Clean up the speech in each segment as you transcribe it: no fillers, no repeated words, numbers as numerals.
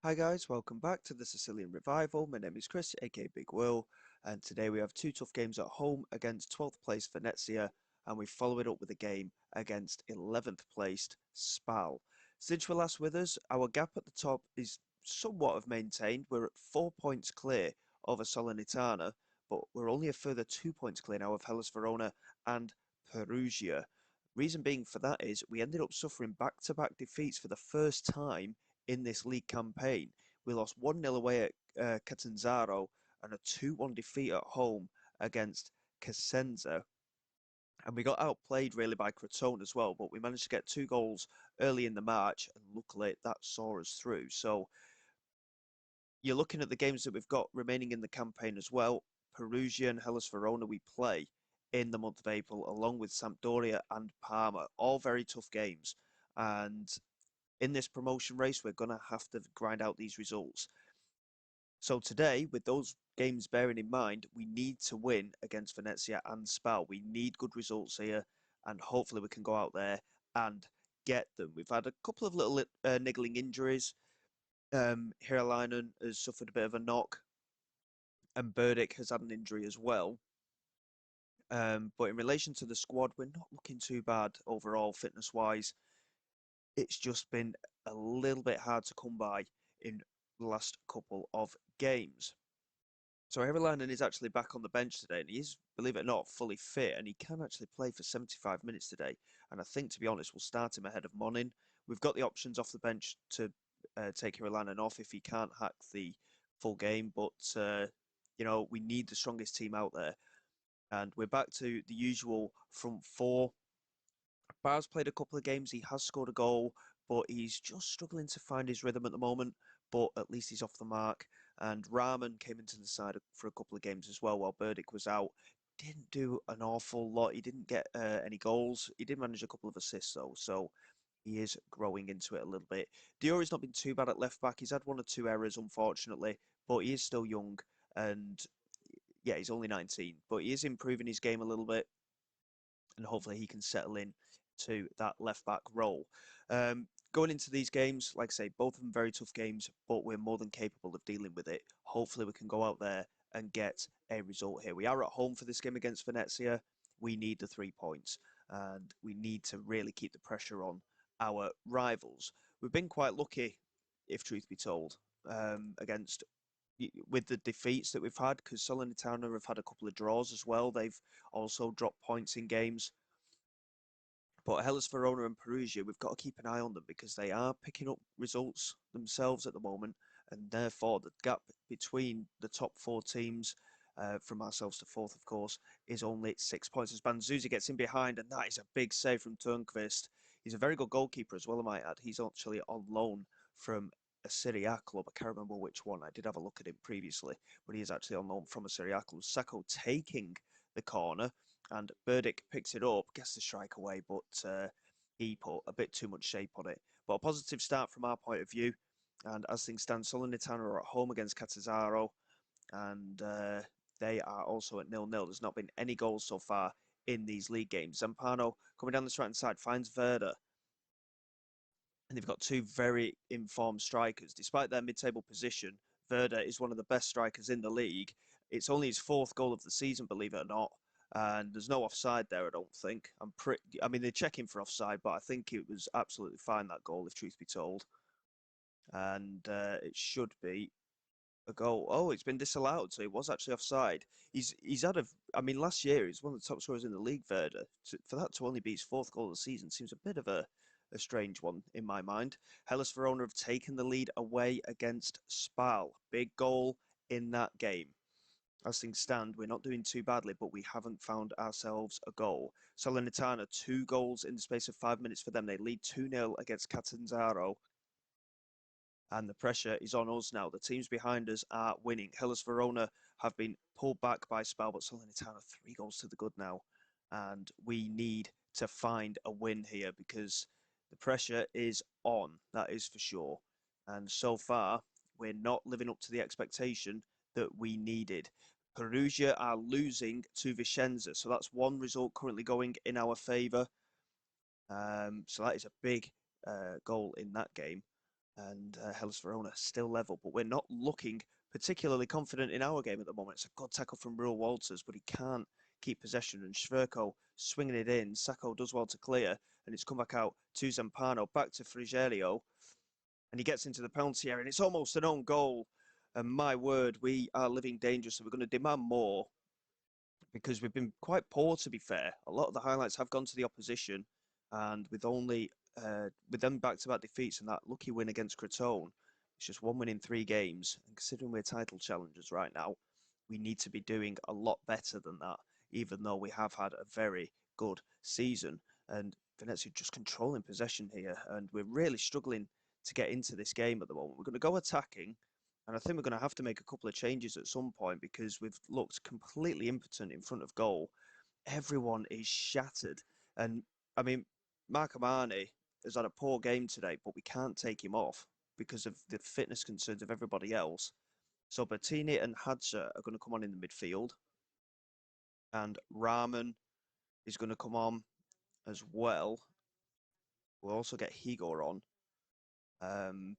Hi guys, welcome back to the Sicilian Revival. My name is Chris, aka Big Will, and today we have two tough games at home against 12th placed Venezia, and we follow it up with a game against 11th placed Spal. Since you were last with us, our gap at the top is somewhat of maintained. We're at 4 points clear over Salernitana, but we're only a further 2 points clear now of Hellas Verona and Perugia. Reason being for that is we ended up suffering back-to-back defeats for the first time in this league campaign. We lost 1-0 away at Catanzaro and a 2-1 defeat at home against Cosenza. And we got outplayed really by Crotone as well, but we managed to get 2 goals early in the match, and luckily that saw us through. So you're looking at the games that we've got remaining in the campaign as well. Perugia and Hellas Verona we play in the month of April, along with Sampdoria and Parma. All very tough games. And in this promotion race, we're going to have to grind out these results. So today, with those games bearing in mind, we need to win against Venezia and Spal. We need good results here, and hopefully we can go out there and get them. We've had a couple of little niggling injuries. Hiralainen has suffered a bit of a knock, and Burdick has had an injury as well. But in relation to the squad, we're not looking too bad overall, fitness-wise. It's just been a little bit hard to come by in the last couple of games. So Heralainen is actually back on the bench today, and he is, believe it or not, fully fit, and he can actually play for 75 minutes today. And I think, to be honest, we'll start him ahead of Monin. We've got the options off the bench to take Heralainen off if he can't hack the full game, but we need the strongest team out there. And we're back to the usual front four. Bar's played a couple of games. He has scored a goal, but he's just struggling to find his rhythm at the moment. But at least he's off the mark. And Rahman came into the side for a couple of games as well while Burdick was out. Didn't do an awful lot. He didn't get any goals. He did manage a couple of assists though, so he is growing into it a little bit. Diori's not been too bad at left back. He's had one or two errors, unfortunately, but he is still young. And yeah, he's only 19, but he is improving his game a little bit, and hopefully he can settle in to that left back role. Going into these games, like I say, both of them very tough games, but we're more than capable of dealing with it. Hopefully we can go out there and get a result here. We are at home for this game against Venezia. We need the 3 points, and we need to really keep the pressure on our rivals. We've been quite lucky, if truth be told, against with the defeats that we've had, because Salernitana have had a couple of draws as well. They've also dropped points in games. But Hellas Verona and Perugia, we've got to keep an eye on them because they are picking up results themselves at the moment, and therefore the gap between the top four teams, from ourselves to fourth, of course, is only 6 points. As Banzuzi gets in behind, and that is a big save from Turnqvist. He's a very good goalkeeper as well, I might add. He's actually on loan from a Serie A club. I can't remember which one. I did have a look at him previously, but he is actually on loan from a Serie A club. Sacco taking the corner, and Burdick picks it up, gets the strike away, but he put a bit too much shape on it. But a positive start from our point of view. And as things stand, Salernitana are at home against Catanzaro, and they are also at 0-0. There's not been any goals so far in these league games. Zampano coming down this right-hand side finds Verda, and they've got two very informed strikers. Despite their mid-table position, Verda is one of the best strikers in the league. It's only his fourth goal of the season, believe it or not. And there's no offside there, I don't think. I mean, they're checking for offside, but I think it was absolutely fine, that goal, if truth be told. And it should be a goal. Oh, it's been disallowed, so it was actually offside. He's had a. I mean, last year he's one of the top scorers in the league. Verda, for that to only be his fourth goal of the season seems a bit of a strange one in my mind. Hellas Verona have taken the lead away against Spal. Big goal in that game. As things stand, we're not doing too badly, but we haven't found ourselves a goal. Salernitana, 2 goals in the space of 5 minutes for them. They lead 2-0 against Catanzaro, and the pressure is on us now. The teams behind us are winning. Hellas Verona have been pulled back by Spal, but Salernitana 3 goals to the good now. And we need to find a win here because the pressure is on, that is for sure. And so far, we're not living up to the expectation that we needed. Perugia are losing to Vicenza, so that's one result currently going in our favour. So that is a big goal in that game. and Hellas Verona still level, but we're not looking particularly confident in our game at the moment. It's a good tackle from Real Walters, but he can't keep possession, and Shverko swinging it in. Sacco does well to clear, and it's come back out to Zampano, back to Frigerio, and he gets into the penalty area, and it's almost an own goal. And my word, we are living dangerous, so we're going to demand more because we've been quite poor, to be fair. A lot of the highlights have gone to the opposition, and with them back-to-back defeats and that lucky win against Crotone, it's just one win in 3 games. And considering we're title challengers right now, we need to be doing a lot better than that, even though we have had a very good season. And Venezia just controlling possession here, and we're really struggling to get into this game at the moment. We're going to go attacking, and I think we're going to have to make a couple of changes at some point because we've looked completely impotent in front of goal. Everyone is shattered. And I mean, Mark Amani has had a poor game today, but we can't take him off because of the fitness concerns of everybody else. So Bettini and Hadza are going to come on in the midfield. And Rahman is going to come on as well. We'll also get Higor on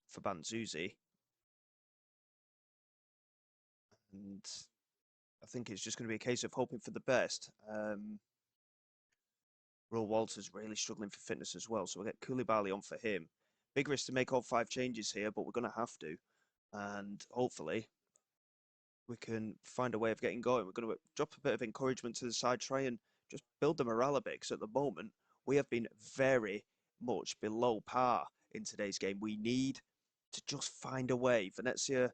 for Banzuzi. And I think it's just going to be a case of hoping for the best. Will Walters really struggling for fitness as well, so we'll get Koulibaly on for him. Big risk to make all 5 changes here, but we're going to have to. And hopefully we can find a way of getting going. We're going to drop a bit of encouragement to the side, try and just build the morale a bit, because at the moment we have been very much below par in today's game. We need to just find a way. Venezia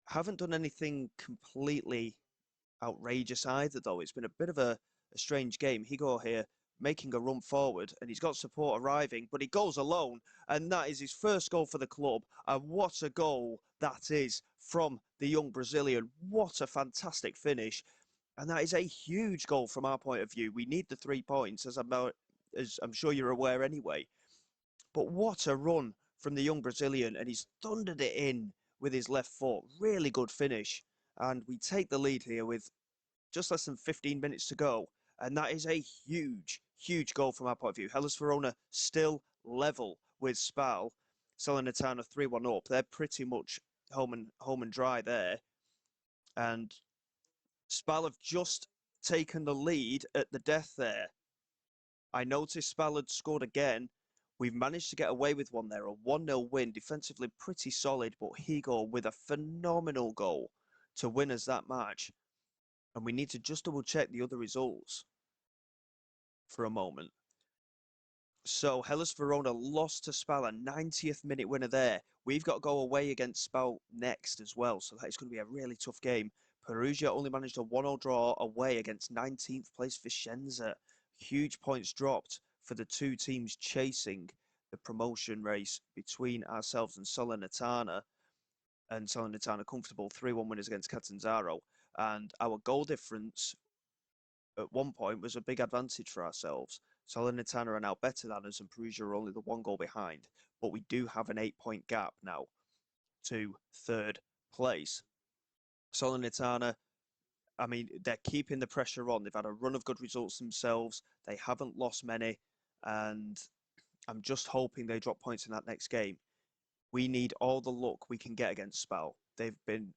haven't done anything completely outrageous either, though. It's been a bit of a strange game. Higor here making a run forward, and he's got support arriving, but he goes alone, and that is his first goal for the club. And what a goal that is from the young Brazilian. What a fantastic finish. And that is a huge goal from our point of view. We need the 3 points, as I'm sure you're aware anyway. But what a run from the young Brazilian, and he's thundered it in with his left foot. Really good finish. And we take the lead here with just less than 15 minutes to go. And that is a huge, huge goal from our point of view. Hellas Verona still level with Spal. Salernitana 3-1 up. They're pretty much home and dry there. And Spal have just taken the lead at the death there. I noticed Spal had scored again. We've managed to get away with one there, a 1-0 win, defensively pretty solid, but Higor with a phenomenal goal to win us that match. And we need to just double check the other results for a moment. So Hellas Verona lost to Spal, a 90th minute winner there. We've got to go away against Spal next as well, so that is going to be a really tough game. Perugia only managed a 1-0 draw away against 19th place Vicenza. Huge points dropped for the 2 teams chasing the promotion race between ourselves and Salernitana. And Salernitana comfortable 3-1 winners against Catanzaro. And our goal difference at one point was a big advantage for ourselves. Salernitana are now better than us, and Perugia are only the 1 goal behind. But we do have an 8-point gap now to 3rd place. Salernitana, I mean, they're keeping the pressure on. They've had a run of good results themselves. They haven't lost many, and I'm just hoping they drop points in that next game. We need all the luck we can get against Spal. They've been,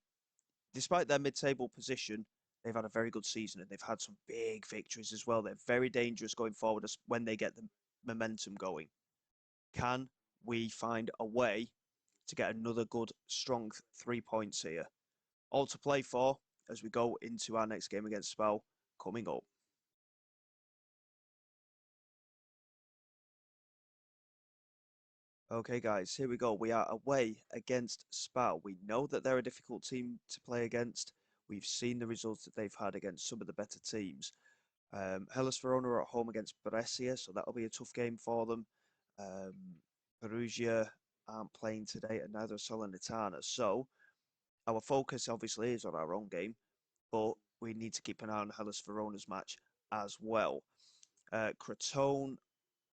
despite their mid-table position, they've had a very good season, and they've had some big victories as well. They're very dangerous going forward when they get the momentum going. Can we find a way to get another good, strong 3 points here? All to play for as we go into our next game against Spal coming up. Okay, guys, here we go. We are away against Spal. We know that they're a difficult team to play against. We've seen the results that they've had against some of the better teams. Hellas Verona are at home against Brescia, so that'll be a tough game for them. Perugia aren't playing today, and neither are Salernitana. So our focus obviously is on our own game, but we need to keep an eye on Hellas Verona's match as well. Crotone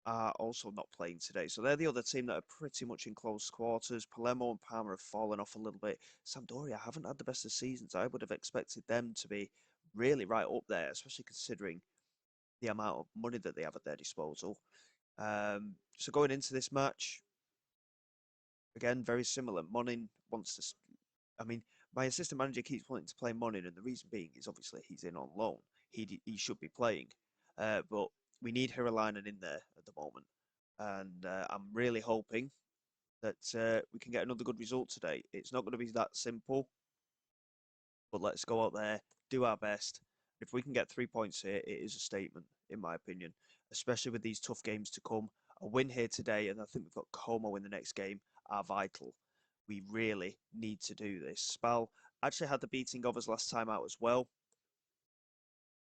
are also not playing today. So they're the other team that are pretty much in close quarters. Palermo and Parma have fallen off a little bit. Sampdoria haven't had the best of seasons. I would have expected them to be really right up there, especially considering the amount of money that they have at their disposal. So going into this match, again, very similar. Monin wants to. I mean, my assistant manager keeps wanting to play Monin, and the reason being is obviously he's in on loan. He should be playing, but we need Hiralainen in there at the moment, and I'm really hoping that we can get another good result today. It's not going to be that simple, but let's go out there, do our best. If we can get 3 points here, it is a statement, in my opinion, especially with these tough games to come. A win here today, and I think we've got Como in the next game, are vital. We really need to do this. Spal actually had the beating of us last time out as well.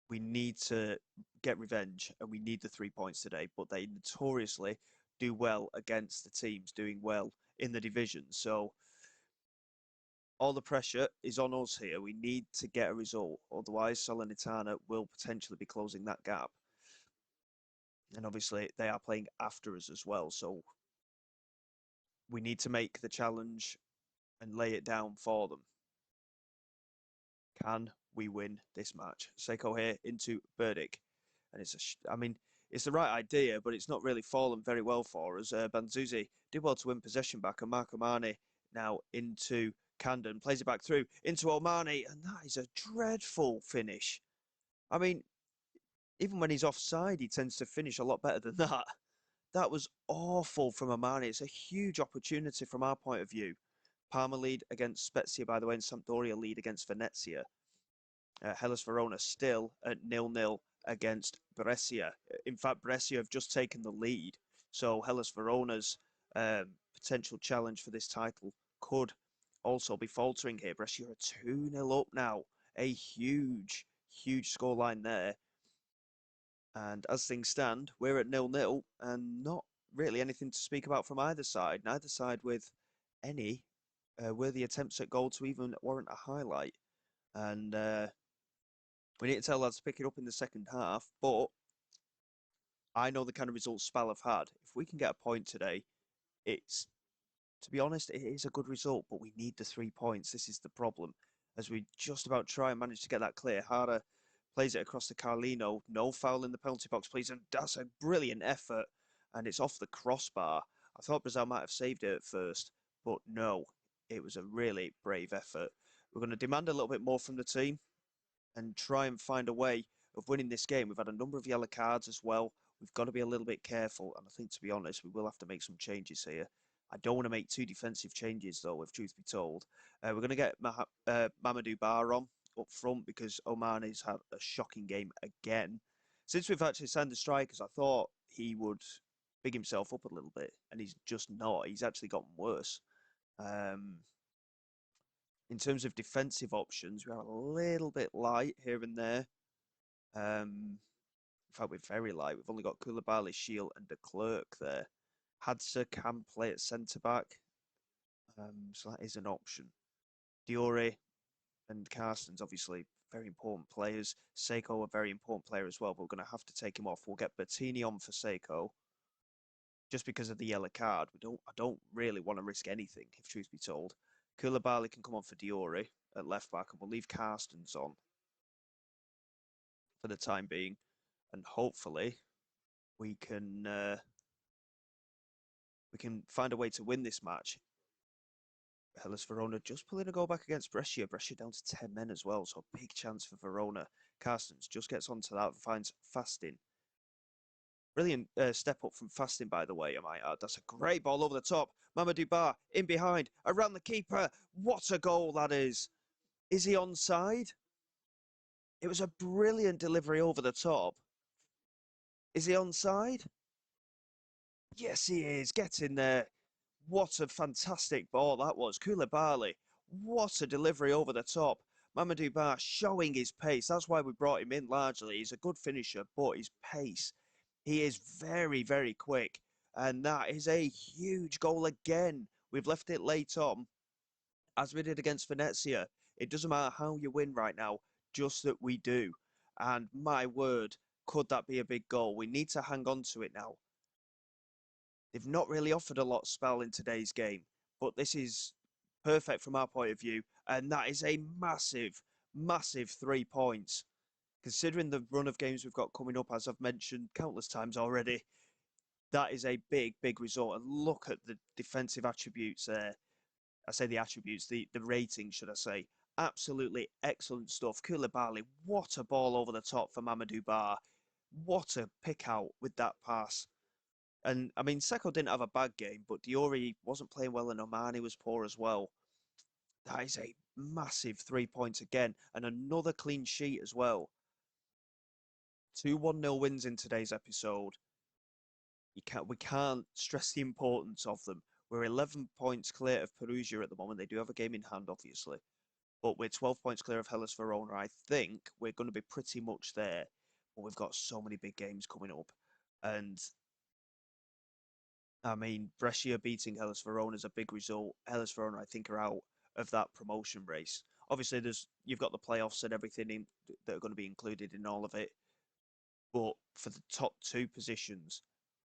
We need to get revenge, and we need the 3 points today, but they notoriously do well against the teams doing well in the division. So all the pressure is on us here. We need to get a result. Otherwise, Salernitana will potentially be closing that gap. And obviously, they are playing after us as well. So we need to make the challenge and lay it down for them. Can we win this match? Seiko here into Burdick. And I mean, it's the right idea, but it's not really fallen very well for us. Banzuzi did well to win possession back, and Marco Mane now into Camden, plays it back through into Omani, and that is a dreadful finish. I mean, even when he's offside, he tends to finish a lot better than that. That was awful from Omani. It's a huge opportunity from our point of view. Parma lead against Spezia, by the way, and Sampdoria lead against Venezia. Hellas Verona still at 0-0 against Brescia. In fact, Brescia have just taken the lead. So Hellas Verona's potential challenge for this title could also be faltering here. Brescia are 2-0 up now. A huge, huge scoreline there. And as things stand, we're at 0-0 and not really anything to speak about from either side. Neither side with any worthy attempts at goal to even warrant a highlight. And we need to tell lads to pick it up in the second half, but I know the kind of results Spal have had. If we can get a point today, it's, to be honest, it is a good result, but we need the 3 points. This is the problem. As we just about try and manage to get that clear, Harder plays it across to Carlino. No foul in the penalty box, please. And that's a brilliant effort. And it's off the crossbar. I thought Brazil might have saved it at first, but no, it was a really brave effort. We're going to demand a little bit more from the team and try and find a way of winning this game. We've had a number of yellow cards as well. We've got to be a little bit careful. And I think, to be honest, we will have to make some changes here. I don't want to make two defensive changes, though, if truth be told. We're going to get Mamadou Bar on up front because Omane's had a shocking game again. Since we've actually signed the strikers, I thought he would big himself up a little bit, and he's just not. He's actually gotten worse. In terms of defensive options, we are a little bit light here and there. In fact, we're very light. We've only got Koulibaly, Shield, and de Klerk there. Hadza can play at centre back, so that is an option. Diore and Carsten's obviously very important players. Seiko a very important player as well, but we're going to have to take him off. We'll get Bertini on for Seiko, just because of the yellow card. I don't really want to risk anything, if truth be told. Koulibaly can come on for Diore at left back, and we'll leave Carstens on for the time being, and hopefully we can find a way to win this match. Hellas Verona just pulling a goal back against Brescia. Brescia down to 10 men as well, so a big chance for Verona. Carstens just gets onto that and finds Fastin. Brilliant step up from Fastin, by the way, I might add. That's a great ball over the top. Mamadou Bar in behind, around the keeper. What a goal that is. Is he onside? It was a brilliant delivery over the top. Is he onside? Yes, he is. Get in there. What a fantastic ball that was. Koulibaly. What a delivery over the top. Mamadou Bar showing his pace. That's why we brought him in largely. He's a good finisher, but his pace. He is very, very quick. And that is a huge goal again. We've left it late on, as we did against Venezia. It doesn't matter how you win right now, just that we do. And my word, could that be a big goal? We need to hang on to it now. They've not really offered a lot of spell in today's game, but this is perfect from our point of view. And that is a massive, massive 3 points. Considering the run of games we've got coming up, as I've mentioned countless times already, That is a big, big result. And look at the defensive attributes there. I say the attributes, the rating, should I say. Absolutely excellent stuff. Koulibaly, what a ball over the top for Mamadou Ba. What a pick out with that pass. And I mean, Seko didn't have a bad game, but Diori wasn't playing well and Omani was poor as well. That is a massive 3 points again, and another clean sheet as well. Two 1-0 wins in today's episode. We can't stress the importance of them. We're 11 points clear of Perugia at the moment. They do have a game in hand, obviously, but we're 12 points clear of Hellas Verona. I think we're going to be pretty much there, but we've got so many big games coming up, and I mean, Brescia beating Hellas Verona is a big result. Hellas Verona, I think, are out of that promotion race. Obviously, you've got the playoffs and everything that are going to be included in all of it. But for the top two positions,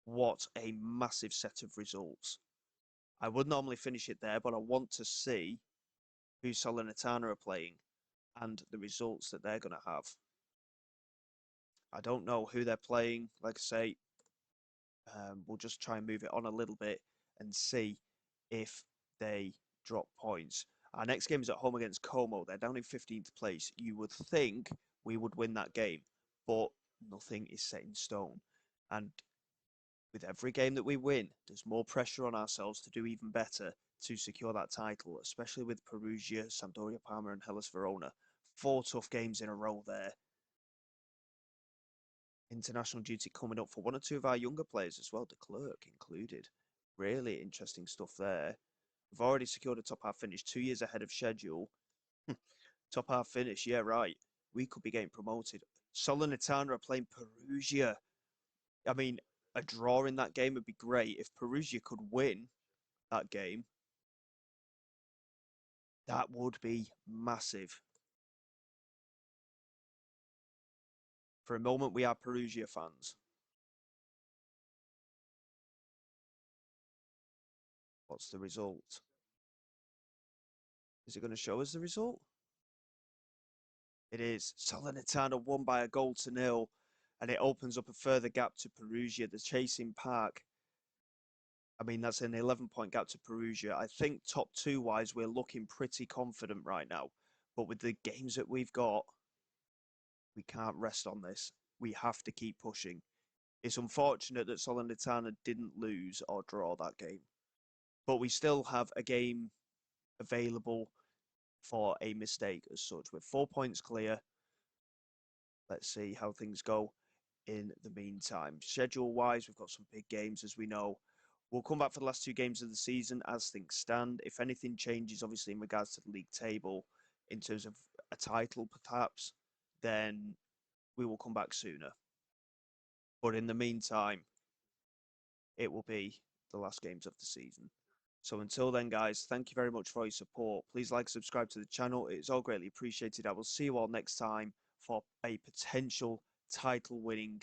what a massive set of results. I would normally finish it there, but I want to see who Salernitana are playing and the results that they're going to have. I don't know who they're playing. Like I say, we'll just try and move it on a little bit and see if they drop points. Our next game is at home against Como. They're down in 15th place. You would think we would win that game, but nothing is set in stone. And with every game that we win, there's more pressure on ourselves to do even better to secure that title, especially with Perugia, Sampdoria, Parma, and Hellas Verona. 4 tough games in a row there. International duty coming up for one or two of our younger players as well, de Klerk included. Really interesting stuff there. We've already secured a top half finish 2 years ahead of schedule. Top half finish, yeah, right. We could be getting promoted. Salernitana are playing Perugia. I mean, a draw in that game would be great. If Perugia could win that game, that would be massive. For a moment, we are Perugia fans. What's the result? Is it going to show us the result? It is. Salernitana won by a goal to nil, and it opens up a further gap to Perugia, the chasing pack. I mean, that's an 11-point gap to Perugia. I think top two wise, we're looking pretty confident right now. But with the games that we've got, we can't rest on this. We have to keep pushing. It's unfortunate that Salernitana didn't lose or draw that game. But we still have a game available for a mistake as such. We're 4 points clear. Let's see how things go in the meantime. Schedule-wise, we've got some big games, as we know. We'll come back for the last 2 games of the season as things stand. If anything changes, obviously, in regards to the league table, in terms of a title, perhaps, then we will come back sooner. But in the meantime, it will be the last games of the season. So until then, guys, thank you very much for your support. Please like, subscribe to the channel. It is all greatly appreciated. I will see you all next time for a potential title winning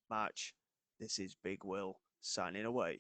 match. This is Big Will signing away.